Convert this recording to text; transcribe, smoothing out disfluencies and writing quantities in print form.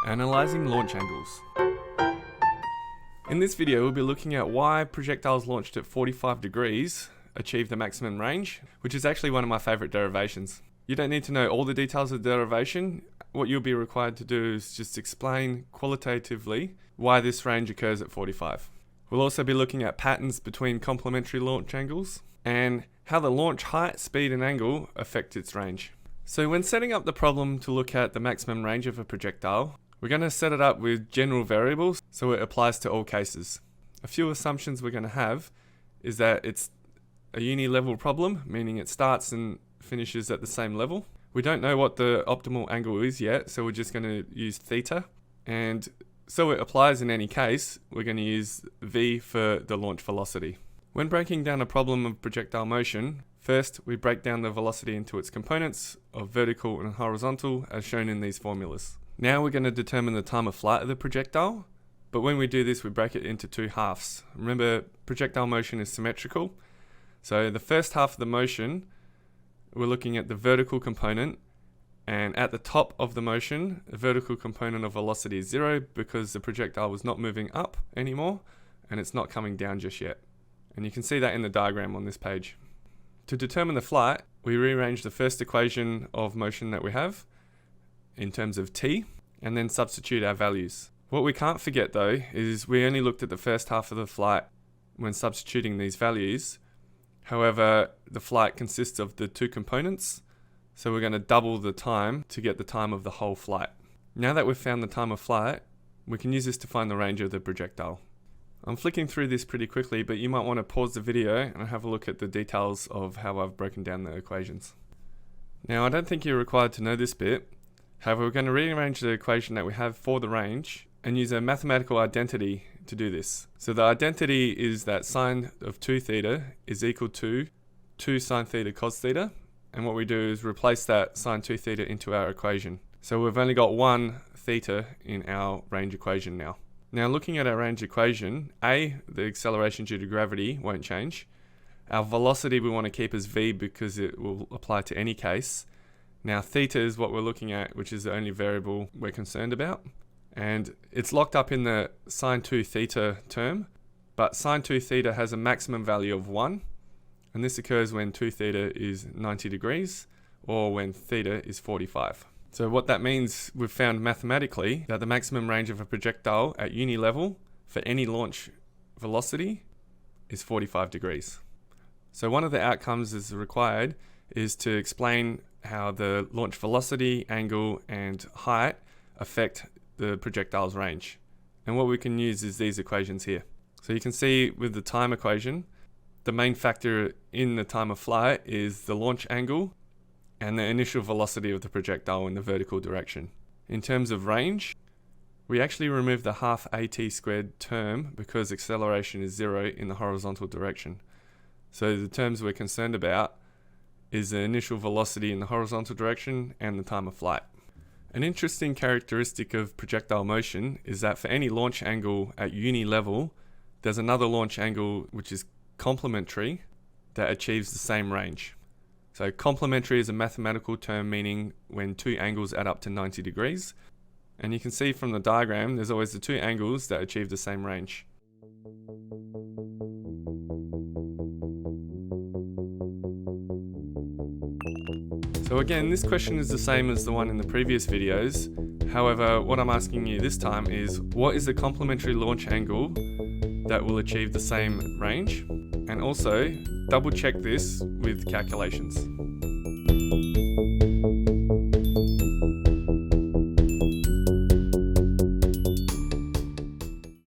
Analysing launch angles. In this video we'll be looking at why projectiles launched at 45 degrees achieve the maximum range, which is actually one of my favourite derivations. You don't need to know all the details of the derivation. What you'll be required to do is just explain qualitatively why this range occurs at 45. We'll also be looking at patterns between complementary launch angles and how the launch height, speed and angle affect its range. So when setting up the problem to look at the maximum range of a projectile, we're going to set it up with general variables so it applies to all cases. A few assumptions we're going to have is that it's a uni-level problem, meaning it starts and finishes at the same level. We don't know what the optimal angle is yet, so we're just going to use theta. And so it applies in any case, we're going to use v for the launch velocity. When breaking down a problem of projectile motion, first we break down the velocity into its components of vertical and horizontal as shown in these formulas. Now we're going to determine the time of flight of the projectile, but when we do this we break it into two halves. Remember, projectile motion is symmetrical, so the first half of the motion we're looking at the vertical component, and at the top of the motion the vertical component of velocity is 0 because the projectile was not moving up anymore and it's not coming down just yet. And you can see that in the diagram on this page. To determine the flight, we rearrange the first equation of motion that we have in terms of t, and then substitute our values. What we can't forget though is we only looked at the first half of the flight when substituting these values. However, the flight consists of the two components, so we're going to double the time to get the time of the whole flight. Now that we've found the time of flight, we can use this to find the range of the projectile. I'm flicking through this pretty quickly, but you might want to pause the video and have a look at the details of how I've broken down the equations. Now I don't think you're required to know this bit. However, we're going to rearrange the equation that we have for the range and use a mathematical identity to do this. So the identity is that sine of 2 theta is equal to 2 sine theta cos theta, and what we do is replace that sine 2 theta into our equation. So we've only got one theta in our range equation now. Now looking at our range equation, the acceleration due to gravity won't change. Our velocity we want to keep as v because it will apply to any case. Now theta is what we're looking at, which is the only variable we're concerned about. And it's locked up in the sine 2 theta term, but sine 2 theta has a maximum value of 1. And this occurs when 2 theta is 90 degrees or when theta is 45. So what that means, we've found mathematically that the maximum range of a projectile at uni level for any launch velocity is 45 degrees. So one of the outcomes is required is to explain how the launch velocity, angle and height affect the projectile's range. And what we can use is these equations here. So you can see with the time equation, the main factor in the time of flight is the launch angle and the initial velocity of the projectile in the vertical direction. In terms of range, we actually remove the half at squared term because acceleration is 0 in the horizontal direction. So the terms we're concerned about is the initial velocity in the horizontal direction and the time of flight. An interesting characteristic of projectile motion is that for any launch angle at uni level, there's another launch angle which is complementary that achieves the same range. So complementary is a mathematical term meaning when two angles add up to 90 degrees. And you can see from the diagram there's always the two angles that achieve the same range. So again, this question is the same as the one in the previous videos. However, what I'm asking you this time is, what is the complementary launch angle that will achieve the same range? And also, double check this with calculations.